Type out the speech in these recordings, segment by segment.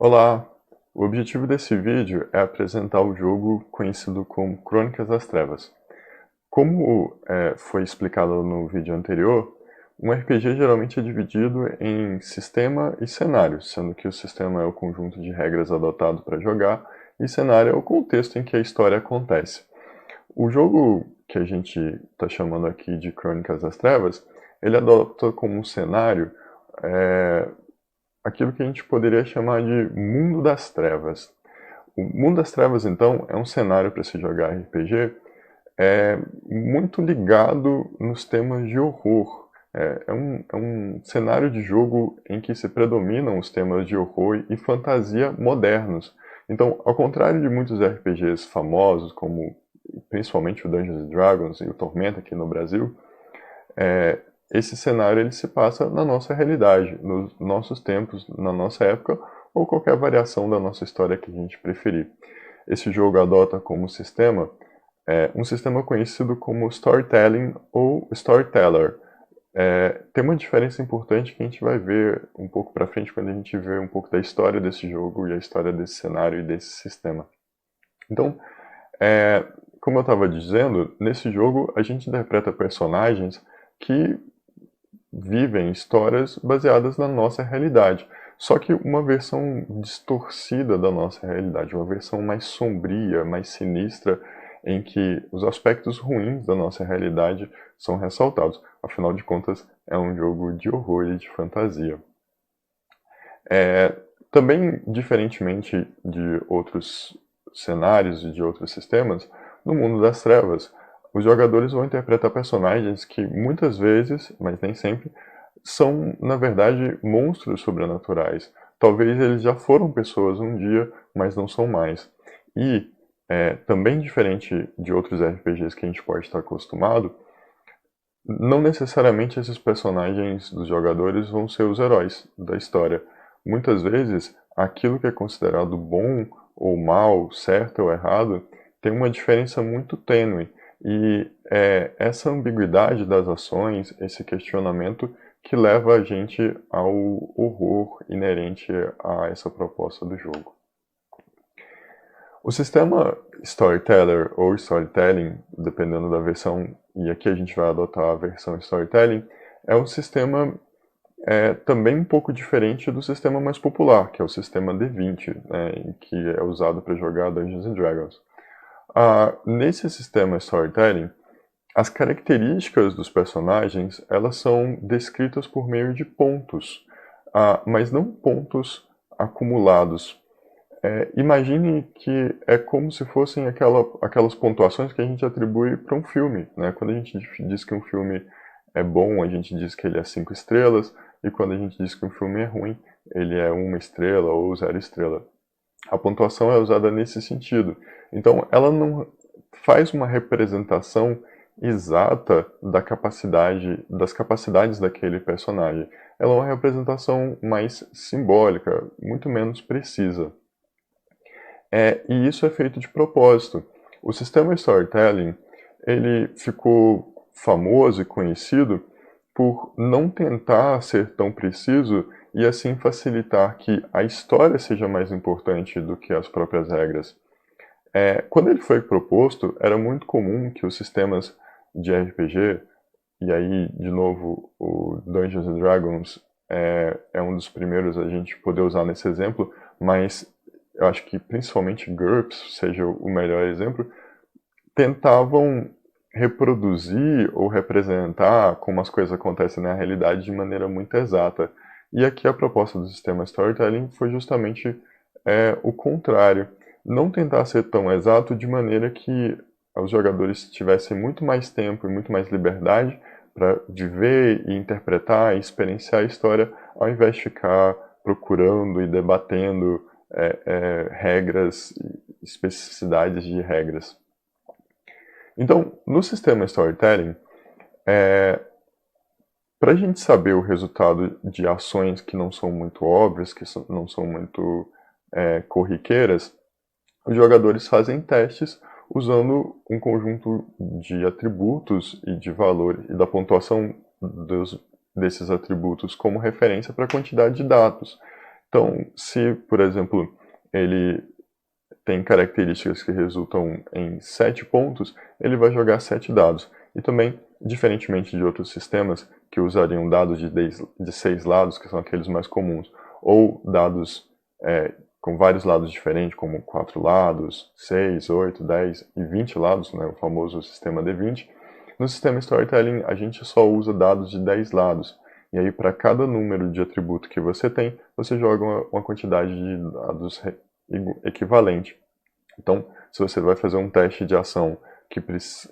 Olá! O objetivo desse vídeo é apresentar o jogo conhecido como Crônicas das Trevas. Como foi explicado no vídeo anterior, um RPG geralmente é dividido em sistema e cenário, sendo que o sistema é o conjunto de regras adotado para jogar e cenário é o contexto em que a história acontece. O jogo que a gente está chamando aqui de Crônicas das Trevas, ele adota como cenário é, aquilo que a gente poderia chamar de Mundo das Trevas. O Mundo das Trevas, então, é um cenário para se jogar RPG muito ligado nos temas de horror. É um cenário de jogo em que se predominam os temas de horror e fantasia modernos. Então, ao contrário de muitos RPGs famosos, como principalmente o Dungeons Dragons e o Tormenta aqui no Brasil, é, esse cenário ele se passa na nossa realidade, nos nossos tempos, na nossa época, ou qualquer variação da nossa história que a gente preferir. Esse jogo adota como sistema um sistema conhecido como Storytelling ou Storyteller. Tem uma diferença importante que a gente vai ver um pouco para frente quando a gente vê um pouco da história desse jogo e a história desse cenário e desse sistema. Então, como eu estava dizendo, nesse jogo a gente interpreta personagens que vivem histórias baseadas na nossa realidade. Só que uma versão distorcida da nossa realidade, uma versão mais sombria, mais sinistra, em que os aspectos ruins da nossa realidade são ressaltados. Afinal de contas, é um jogo de horror e de fantasia. Também, diferentemente de outros cenários e de outros sistemas, no mundo das trevas, os jogadores vão interpretar personagens que muitas vezes, mas nem sempre, são, na verdade, monstros sobrenaturais. Talvez eles já foram pessoas um dia, mas não são mais. E, também diferente de outros RPGs que a gente pode estar acostumado, não necessariamente esses personagens dos jogadores vão ser os heróis da história. Muitas vezes, aquilo que é considerado bom ou mal, certo ou errado, tem uma diferença muito tênue. E é essa ambiguidade das ações, esse questionamento, que leva a gente ao horror inerente a essa proposta do jogo. O sistema Storyteller ou Storytelling, dependendo da versão, e aqui a gente vai adotar a versão Storytelling, é um sistema também um pouco diferente do sistema mais popular, que é o sistema D20, né, que é usado para jogar Dungeons and Dragons. Nesse sistema Storytelling, as características dos personagens elas são descritas por meio de pontos, mas não pontos acumulados. Imagine que é como se fossem aquelas pontuações que a gente atribui para um filme, né? Quando a gente diz que um filme é bom, a gente diz que ele é 5 estrelas, e quando a gente diz que um filme é ruim, ele é 1 estrela ou 0 estrela. A pontuação é usada nesse sentido. Então, ela não faz uma representação exata das capacidades daquele personagem. Ela é uma representação mais simbólica, muito menos precisa. E isso é feito de propósito. O sistema Storytelling, ele ficou famoso e conhecido por não tentar ser tão preciso e assim facilitar que a história seja mais importante do que as próprias regras. Quando ele foi proposto, era muito comum que os sistemas de RPG, e aí, de novo, o Dungeons and Dragons é um dos primeiros a gente poder usar nesse exemplo, mas eu acho que principalmente GURPS seja o melhor exemplo, tentavam reproduzir ou representar como as coisas acontecem na realidade de maneira muito exata. E aqui a proposta do sistema Storytelling foi justamente o contrário. Não tentar ser tão exato de maneira que os jogadores tivessem muito mais tempo e muito mais liberdade de ver e interpretar e experienciar a história, ao invés de ficar procurando e debatendo regras, especificidades de regras. Então, no sistema Storytelling, para a gente saber o resultado de ações que não são muito óbvias, que não são muito corriqueiras, os jogadores fazem testes usando um conjunto de atributos e de valores e da pontuação desses atributos como referência para a quantidade de dados. Então, se, por exemplo, ele tem características que resultam em 7 pontos, ele vai jogar 7 dados. E também, diferentemente de outros sistemas que usariam dados de 6 lados, que são aqueles mais comuns, ou dados com vários lados diferentes, como 4 lados, 6, 8, 10 e 20 lados, né, o famoso sistema D20, no sistema Storytelling a gente só usa dados de 10 lados. E aí, para cada número de atributo que você tem, você joga uma quantidade de dados equivalente. Então, se você vai fazer um teste de ação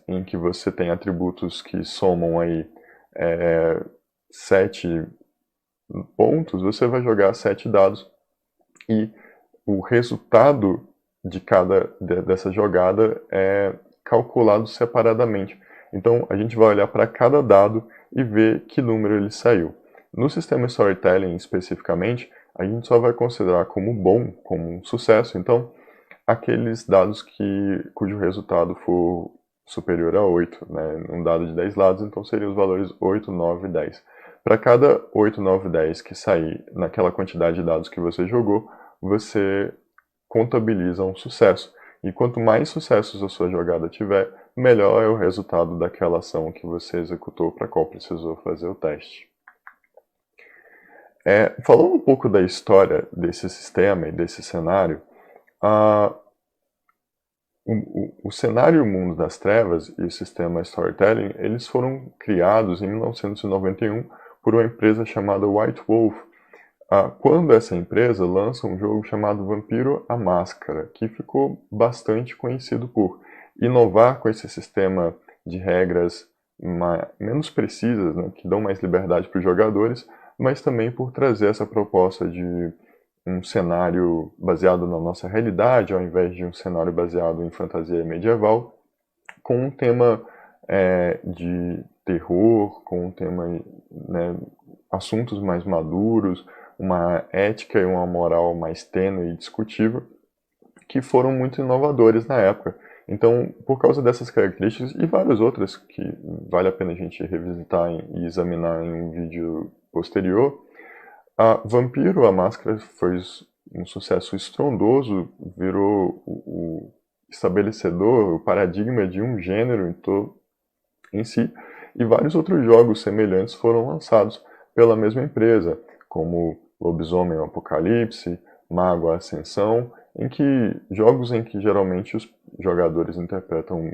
em que você tem atributos que somam aí 7 pontos, você vai jogar 7 dados e o resultado de dessa jogada é calculado separadamente. Então, a gente vai olhar para cada dado e ver que número ele saiu. No sistema Storytelling, especificamente, a gente só vai considerar como bom, como um sucesso. Então, aqueles dados cujo resultado for superior a 8, né? Um dado de 10 lados, então seriam os valores 8, 9 e 10. Para cada 8, 9 e 10 que sair naquela quantidade de dados que você jogou, você contabiliza um sucesso. E quanto mais sucessos a sua jogada tiver, melhor é o resultado daquela ação que você executou para a qual precisou fazer o teste. Falando um pouco da história desse sistema e desse cenário, o cenário Mundo das Trevas e o sistema Storytelling, eles foram criados em 1991 por uma empresa chamada White Wolf, quando essa empresa lança um jogo chamado Vampiro: A Máscara, que ficou bastante conhecido por inovar com esse sistema de regras menos precisas, né, que dão mais liberdade para os jogadores, mas também por trazer essa proposta de um cenário baseado na nossa realidade, ao invés de um cenário baseado em fantasia medieval, com um tema de terror, com um tema, né, assuntos mais maduros, uma ética e uma moral mais tênue e discutível, que foram muito inovadores na época. Então, por causa dessas características e várias outras que vale a pena a gente revisitar e examinar em um vídeo posterior, Vampiro: A Máscara foi um sucesso estrondoso, virou o estabelecedor, o paradigma de um gênero em si, e vários outros jogos semelhantes foram lançados pela mesma empresa, como Lobisomem: Apocalipse, Mago: Ascensão, jogos em que geralmente os jogadores interpretam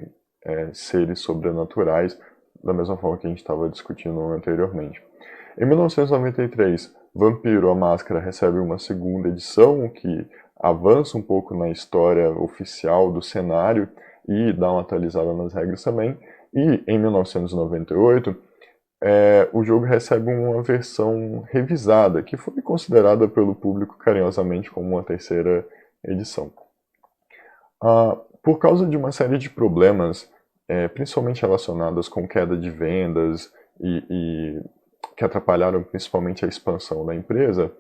seres sobrenaturais, da mesma forma que a gente estava discutindo anteriormente. Em 1993, Vampiro: A Máscara recebe uma segunda edição que avança um pouco na história oficial do cenário e dá uma atualizada nas regras também. E em 1998, o jogo recebe uma versão revisada, que foi considerada pelo público carinhosamente como uma terceira edição. Por causa de uma série de problemas, principalmente relacionados com queda de vendas e que atrapalharam principalmente a expansão da empresa,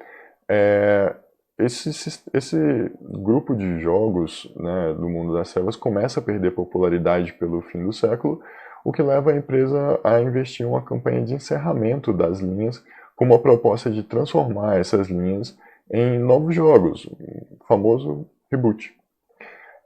esse grupo de jogos, né, do Mundo das Trevas começa a perder popularidade pelo fim do século, o que leva a empresa a investir em uma campanha de encerramento das linhas com uma proposta de transformar essas linhas em novos jogos, o famoso reboot.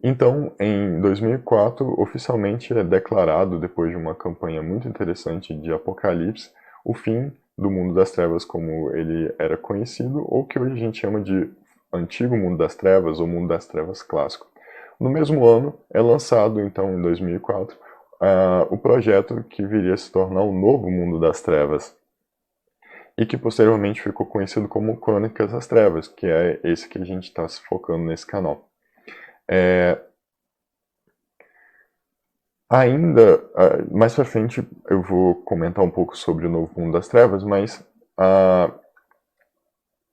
Então, em 2004, oficialmente é declarado, depois de uma campanha muito interessante de Apocalipse, o fim do Mundo das Trevas como ele era conhecido, ou que hoje a gente chama de Antigo Mundo das Trevas ou Mundo das Trevas Clássico. No mesmo ano, é lançado, então, em 2004, o projeto que viria a se tornar o Novo Mundo das Trevas, e que posteriormente ficou conhecido como Crônicas das Trevas, que é esse que a gente está se focando nesse canal. Ainda, mais pra frente eu vou comentar um pouco sobre o Novo Mundo das Trevas, mas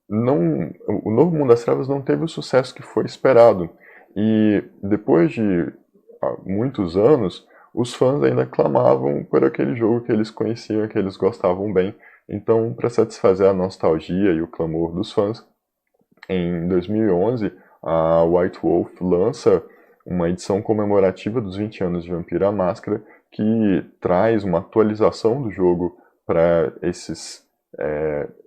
o Novo Mundo das Trevas não teve o sucesso que foi esperado. E depois de muitos anos, os fãs ainda clamavam por aquele jogo que eles conheciam, que eles gostavam bem. Então, para satisfazer a nostalgia e o clamor dos fãs, em 2011, a White Wolf lança uma edição comemorativa dos 20 anos de Vampiro: A Máscara, que traz uma atualização do jogo para esses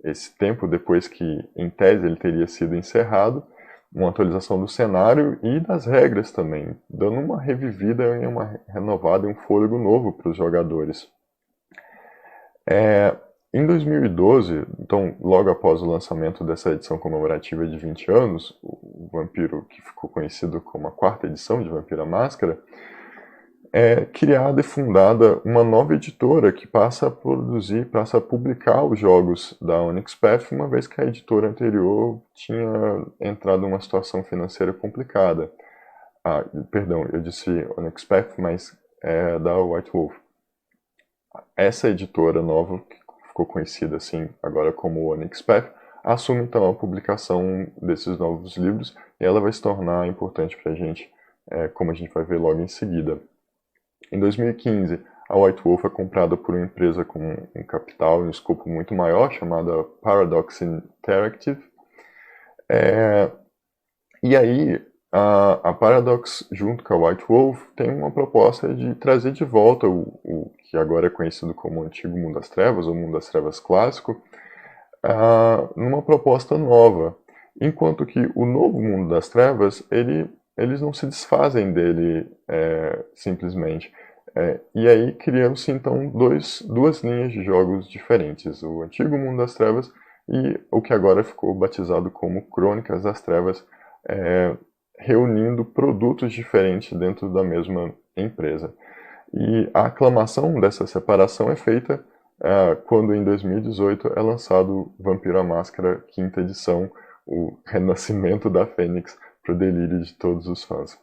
esse tempo depois que, em tese, ele teria sido encerrado, uma atualização do cenário e das regras também, dando uma revivida e uma renovada e um fôlego novo para os jogadores. Em 2012, então logo após o lançamento dessa edição comemorativa de 20 anos, o Vampiro, que ficou conhecido como a quarta edição de Vampiro à Máscara, é criada e fundada uma nova editora que passa a produzir, passa a publicar os jogos da Onyx Path, uma vez que a editora anterior tinha entrado numa situação financeira complicada. Perdão, eu disse Onyx Path, mas é da White Wolf. Essa editora nova, que ficou conhecida assim agora como Onyx Path, assume então a publicação desses novos livros e ela vai se tornar importante para a gente, como a gente vai ver logo em seguida. Em 2015, a White Wolf é comprada por uma empresa com um capital e um escopo muito maior, chamada Paradox Interactive. E aí, a Paradox, junto com a White Wolf, tem uma proposta de trazer de volta o que agora é conhecido como o Antigo Mundo das Trevas, ou Mundo das Trevas clássico, numa proposta nova. Enquanto que o novo Mundo das Trevas, eles não se desfazem dele simplesmente. E aí criam-se então duas linhas de jogos diferentes, o Antigo Mundo das Trevas e o que agora ficou batizado como Crônicas das Trevas, reunindo produtos diferentes dentro da mesma empresa. E a aclamação dessa separação é feita quando em 2018 é lançado Vampiro à Máscara, quinta edição, o renascimento da Fênix, para o delírio de todos os fãs.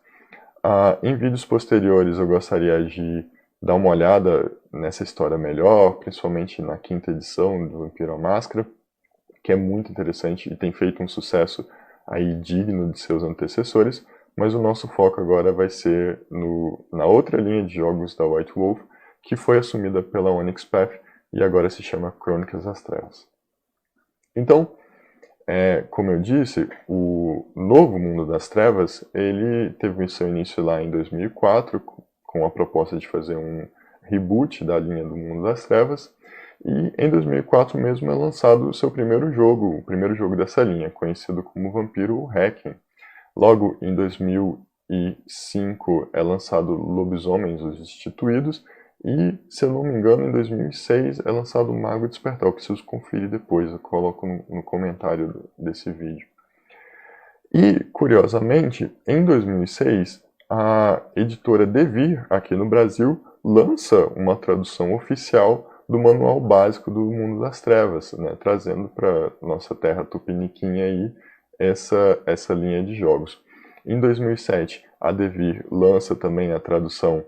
Em vídeos posteriores eu gostaria de dar uma olhada nessa história melhor, principalmente na quinta edição do Vampiro à Máscara, que é muito interessante e tem feito um sucesso aí digno de seus antecessores, mas o nosso foco agora vai ser na outra linha de jogos da White Wolf, que foi assumida pela Onyx Path e agora se chama Crônicas das Trevas. Então, como eu disse, o novo Mundo das Trevas, ele teve o seu início lá em 2004, com a proposta de fazer um reboot da linha do Mundo das Trevas, e em 2004 mesmo é lançado o seu primeiro jogo, o primeiro jogo dessa linha, conhecido como Vampiro Hacking. Logo em 2005 é lançado Lobisomens os Destituídos, e, se eu não me engano, em 2006 é lançado o Mago Despertar. Eu preciso conferir depois, eu coloco no comentário desse vídeo. E, curiosamente, em 2006, a editora Devir, aqui no Brasil, lança uma tradução oficial do Manual Básico do Mundo das Trevas, né, trazendo para nossa terra tupiniquim aí essa linha de jogos. Em 2007, a Devir lança também a tradução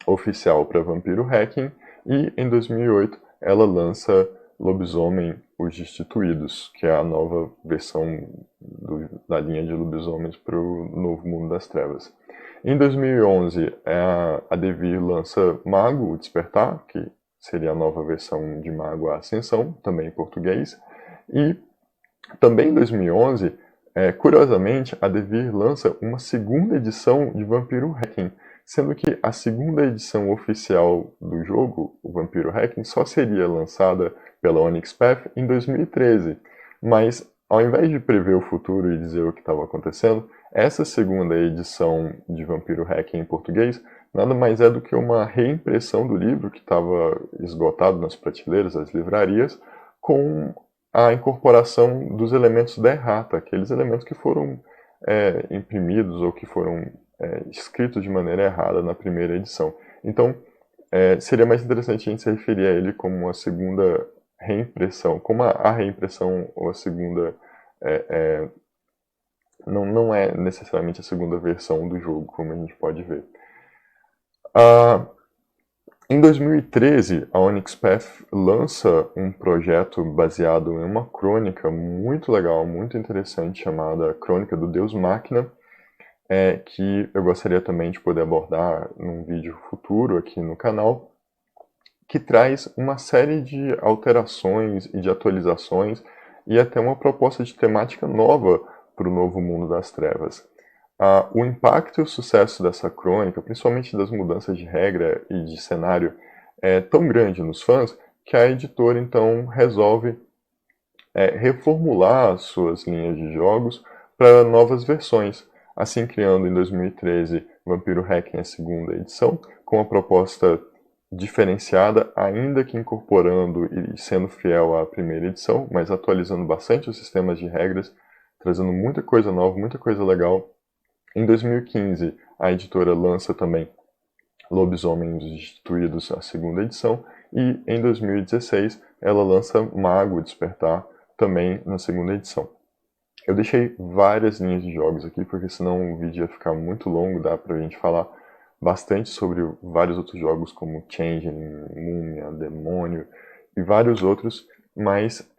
oficial para Vampiro Hacking, e em 2008 ela lança Lobisomem os Destituídos, que é a nova versão da linha de lobisomens para o novo Mundo das Trevas. Em 2011 a Devir lança Mago, o Despertar, que seria a nova versão de Mago, a Ascensão, também em português, e também em 2011, curiosamente, a Devir lança uma segunda edição de Vampiro Hacking, sendo que a segunda edição oficial do jogo, o Vampiro Hacking, só seria lançada pela Onyx Path em 2013. Mas, ao invés de prever o futuro e dizer o que estava acontecendo, essa segunda edição de Vampiro Hacking em português nada mais é do que uma reimpressão do livro que estava esgotado nas prateleiras das livrarias, com a incorporação dos elementos da errata, aqueles elementos que foram imprimidos ou que foram escritos de maneira errada na primeira edição. Então, seria mais interessante a gente se referir a ele como uma segunda reimpressão, como a reimpressão ou a segunda não é necessariamente a segunda versão do jogo, como a gente pode ver. Em 2013, a Onyx Path lança um projeto baseado em uma crônica muito legal, muito interessante, chamada Crônica do Deus Máquina, que eu gostaria também de poder abordar num vídeo futuro aqui no canal, que traz uma série de alterações e de atualizações e até uma proposta de temática nova para o novo Mundo das Trevas. O impacto e o sucesso dessa crônica, principalmente das mudanças de regra e de cenário, é tão grande nos fãs que a editora então resolve reformular as suas linhas de jogos para novas versões, assim criando em 2013 Vampiro Hacking a segunda edição, com uma proposta diferenciada, ainda que incorporando e sendo fiel à primeira edição, mas atualizando bastante os sistemas de regras, trazendo muita coisa nova, muita coisa legal. Em 2015, a editora lança também Lobisomens Destituídos, a segunda edição, e em 2016 ela lança Mago Despertar, também na segunda edição. Eu deixei várias linhas de jogos aqui, porque senão o vídeo ia ficar muito longo, dá pra gente falar bastante sobre vários outros jogos como Changeling, Múmia, Demônio e vários outros, mas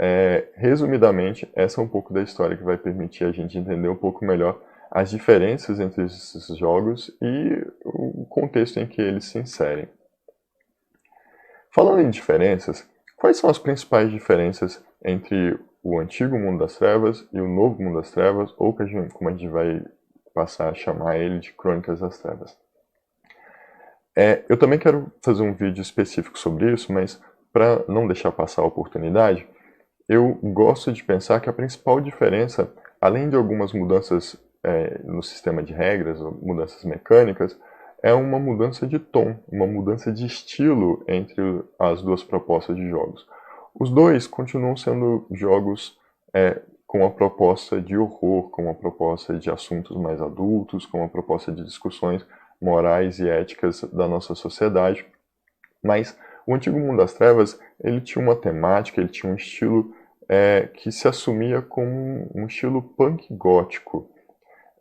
resumidamente essa é um pouco da história que vai permitir a gente entender um pouco melhor as diferenças entre esses jogos e o contexto em que eles se inserem. Falando em diferenças, quais são as principais diferenças entre o antigo Mundo das Trevas e o novo Mundo das Trevas, ou como a gente vai passar a chamar ele de Crônicas das Trevas? Eu também quero fazer um vídeo específico sobre isso, mas para não deixar passar a oportunidade, eu gosto de pensar que a principal diferença, além de algumas mudanças no sistema de regras, mudanças mecânicas, é uma mudança de tom, uma mudança de estilo entre as duas propostas de jogos. Os dois continuam sendo jogos com uma proposta de horror, com uma proposta de assuntos mais adultos, com uma proposta de discussões morais e éticas da nossa sociedade, mas o antigo Mundo das Trevas ele tinha uma temática, ele tinha um estilo que se assumia como um estilo punk gótico.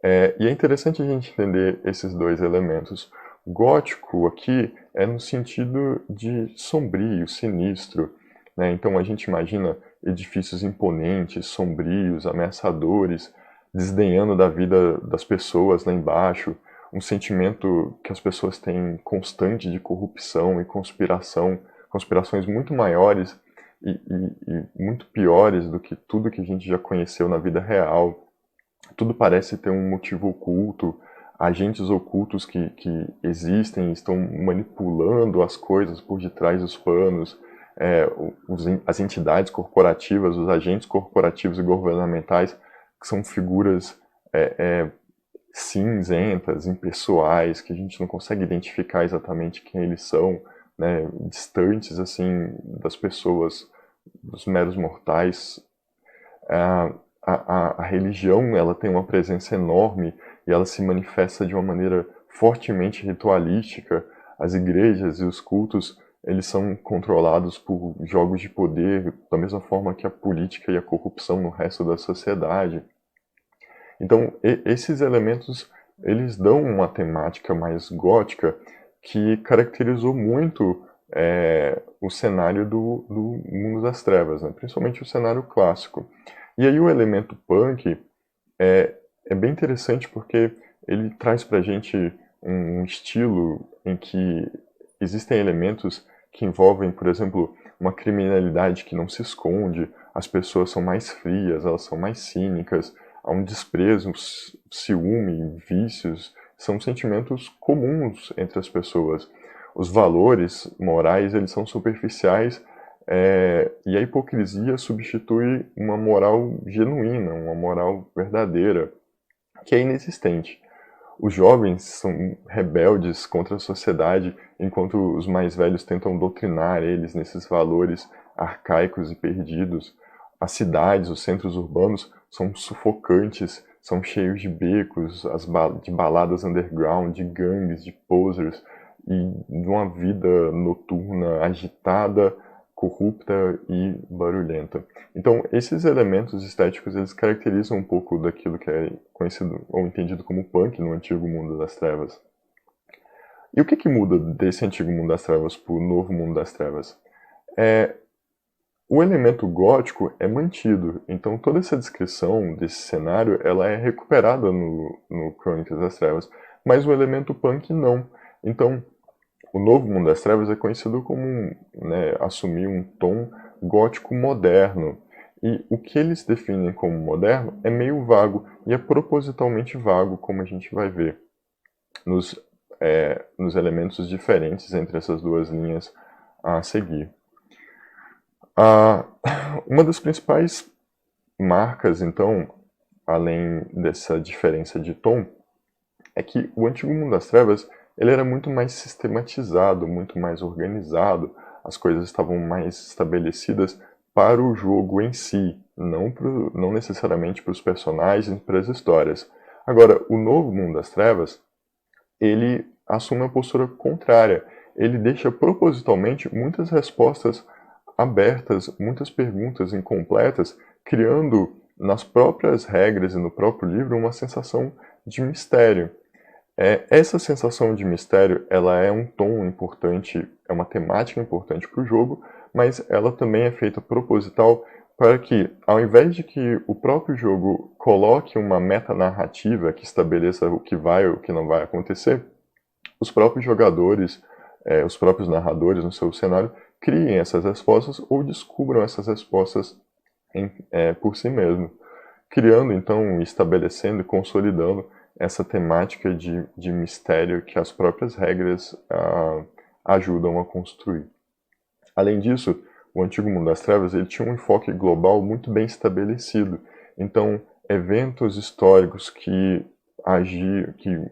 E é interessante a gente entender esses dois elementos. Gótico aqui é no sentido de sombrio, sinistro, né? Então a gente imagina edifícios imponentes, sombrios, ameaçadores, desdenhando da vida das pessoas lá embaixo, um sentimento que as pessoas têm constante de corrupção e conspiração, conspirações muito maiores e muito piores do que tudo que a gente já conheceu na vida real. Tudo parece ter um motivo oculto, agentes ocultos que existem, estão manipulando as coisas por detrás dos panos, as entidades corporativas, os agentes corporativos e governamentais, que são figuras cinzentas, impessoais, que a gente não consegue identificar exatamente quem eles são, né, distantes assim das pessoas, dos meros mortais. A religião ela tem uma presença enorme e ela se manifesta de uma maneira fortemente ritualística. As igrejas e os cultos eles são controlados por jogos de poder, da mesma forma que a política e a corrupção no resto da sociedade. Então, esses elementos eles dão uma temática mais gótica que caracterizou muito o cenário do Mundo das Trevas, né? Principalmente o cenário clássico. E aí o elemento punk é bem interessante porque ele traz pra gente um estilo em que existem elementos que envolvem, por exemplo, uma criminalidade que não se esconde, as pessoas são mais frias, elas são mais cínicas, há um desprezo, um ciúme, vícios, são sentimentos comuns entre as pessoas. Os valores morais, eles são superficiais, e a hipocrisia substitui uma moral genuína, uma moral verdadeira, que é inexistente. Os jovens são rebeldes contra a sociedade, enquanto os mais velhos tentam doutrinar eles nesses valores arcaicos e perdidos. As cidades, os centros urbanos são sufocantes, são cheios de becos, de baladas underground, de gangues, de posers, e de uma vida noturna agitada, corrupta e barulhenta. Então, esses elementos estéticos, eles caracterizam um pouco daquilo que é conhecido ou entendido como punk no antigo Mundo das Trevas. E o que muda desse antigo Mundo das Trevas para o novo Mundo das Trevas? O elemento gótico é mantido, então toda essa descrição desse cenário ela é recuperada no Crônicas das Trevas, mas o elemento punk não. Então, o novo Mundo das Trevas é conhecido como assumir um tom gótico moderno. E o que eles definem como moderno é meio vago, e é propositalmente vago, como a gente vai ver nos elementos diferentes entre essas duas linhas a seguir. Ah, uma das principais marcas, então, além dessa diferença de tom, é que o antigo Mundo das Trevas ele era muito mais sistematizado, muito mais organizado, as coisas estavam mais estabelecidas para o jogo em si, não necessariamente para os personagens, para as histórias. Agora, o novo Mundo das Trevas, ele assume uma postura contrária. Ele deixa propositalmente muitas respostas abertas, muitas perguntas incompletas, criando nas próprias regras e no próprio livro uma sensação de mistério. Essa sensação de mistério, ela é um tom importante, é uma temática importante para o jogo, mas ela também é feita proposital para que, ao invés de que o próprio jogo coloque uma metanarrativa que estabeleça o que vai ou o que não vai acontecer, os próprios jogadores, os próprios narradores no seu cenário, criem essas respostas ou descubram essas respostas por si mesmos, criando então, estabelecendo e consolidando essa temática de mistério que as próprias regras ajudam a construir. Além disso, o antigo Mundo das Trevas ele tinha um enfoque global muito bem estabelecido. Então, eventos históricos que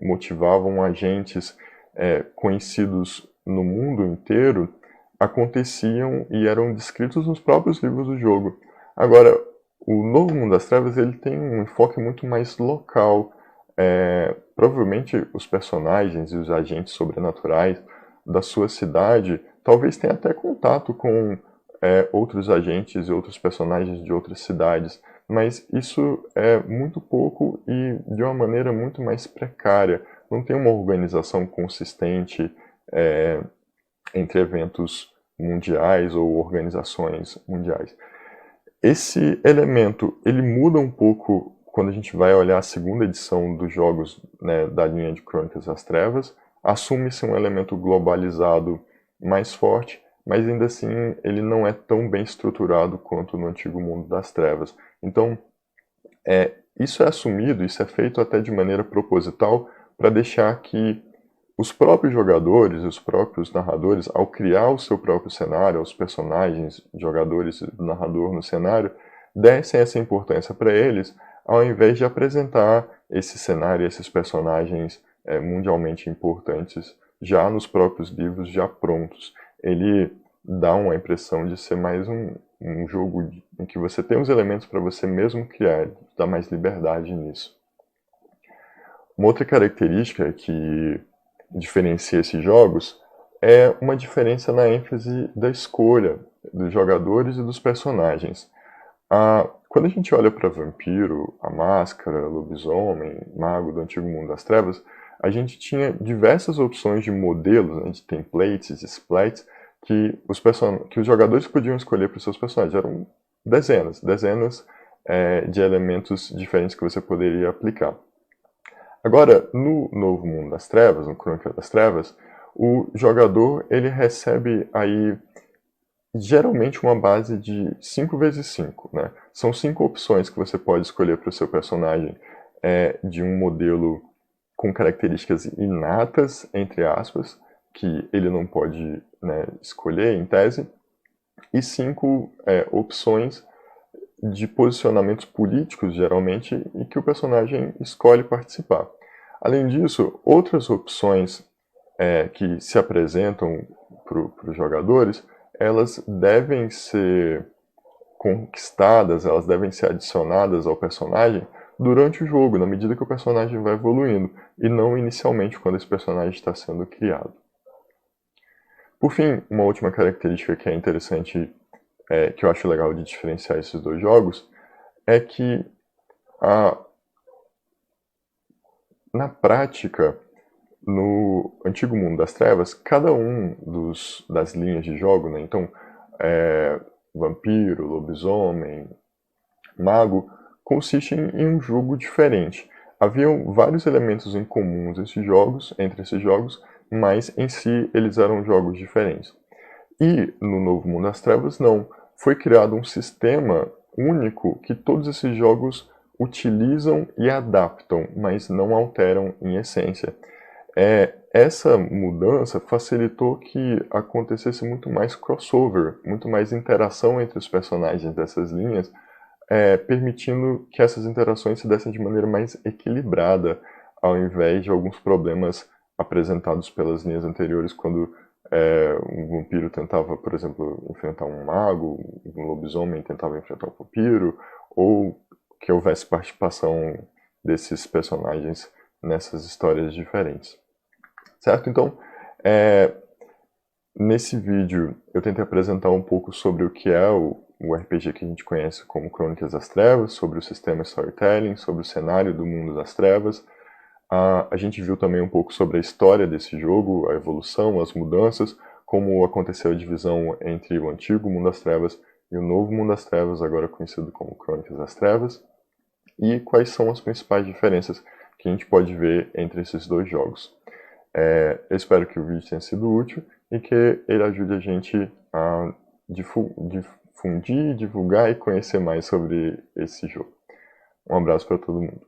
motivavam agentes conhecidos no mundo inteiro aconteciam e eram descritos nos próprios livros do jogo. Agora, o novo Mundo das Trevas ele tem um enfoque muito mais local. Provavelmente os personagens e os agentes sobrenaturais da sua cidade talvez tenha até contato com outros agentes e outros personagens de outras cidades, mas isso é muito pouco e de uma maneira muito mais precária. Não tem uma organização consistente entre eventos mundiais ou organizações mundiais. Esse elemento, ele muda um pouco quando a gente vai olhar a segunda edição dos jogos, né, da linha de Crônicas das Trevas. Assume-se um elemento globalizado mais forte, mas ainda assim ele não é tão bem estruturado quanto no antigo Mundo das Trevas. Então, isso é assumido, isso é feito até de maneira proposital para deixar que os próprios jogadores, os próprios narradores, ao criar o seu próprio cenário, os personagens, jogadores e narrador no cenário, dessem essa importância para eles, ao invés de apresentar esse cenário, esses personagens mundialmente importantes já nos próprios livros, já prontos. Ele dá uma impressão de ser mais um jogo em que você tem os elementos para você mesmo criar, dá mais liberdade nisso. Uma outra característica que diferencia esses jogos é uma diferença na ênfase da escolha dos jogadores e dos personagens. Quando a gente olha para Vampiro, A Máscara, Lobisomem, Mago do Antigo Mundo das Trevas, a gente tinha diversas opções de modelos, né, de templates, de splats, que os jogadores podiam escolher para os seus personagens. Eram dezenas de elementos diferentes que você poderia aplicar. Agora, no Novo Mundo das Trevas, no Crônica das Trevas, o jogador ele recebe aí geralmente uma base de 5 vezes 5, né? São 5 opções que você pode escolher para o seu personagem de um modelo com características inatas, entre aspas, que ele não pode, né, escolher em tese, e 5 opções de posicionamentos políticos, geralmente, e que o personagem escolhe participar. Além disso, outras opções que se apresentam para os jogadores, elas devem ser conquistadas, elas devem ser adicionadas ao personagem durante o jogo, na medida que o personagem vai evoluindo, e não inicialmente quando esse personagem está sendo criado. Por fim, uma última característica que é interessante, que eu acho legal de diferenciar esses dois jogos, é que na prática, no Antigo Mundo das Trevas, cada um das linhas de jogo, né? Então, Vampiro, Lobisomem, Mago, consiste em um jogo diferente. Haviam vários elementos em comuns entre esses jogos, mas em si eles eram jogos diferentes. E no Novo Mundo das Trevas, não. Foi criado um sistema único que todos esses jogos utilizam e adaptam, mas não alteram em essência. essa mudança facilitou que acontecesse muito mais crossover, muito mais interação entre os personagens dessas linhas, permitindo que essas interações se dessem de maneira mais equilibrada, ao invés de alguns problemas apresentados pelas linhas anteriores, quando um vampiro tentava, por exemplo, enfrentar um mago, um lobisomem tentava enfrentar um vampiro, ou que houvesse participação desses personagens nessas histórias diferentes. Certo? Então, nesse vídeo eu tentei apresentar um pouco sobre o que é o RPG que a gente conhece como Crônicas das Trevas, sobre o sistema Storytelling, sobre o cenário do mundo das trevas. A gente viu também um pouco sobre a história desse jogo, a evolução, as mudanças, como aconteceu a divisão entre o antigo Mundo das Trevas e o novo Mundo das Trevas, agora conhecido como Crônicas das Trevas, e quais são as principais diferenças que a gente pode ver entre esses dois jogos. Eu espero que o vídeo tenha sido útil e que ele ajude a gente a difundir, divulgar e conhecer mais sobre esse jogo. Um abraço para todo mundo.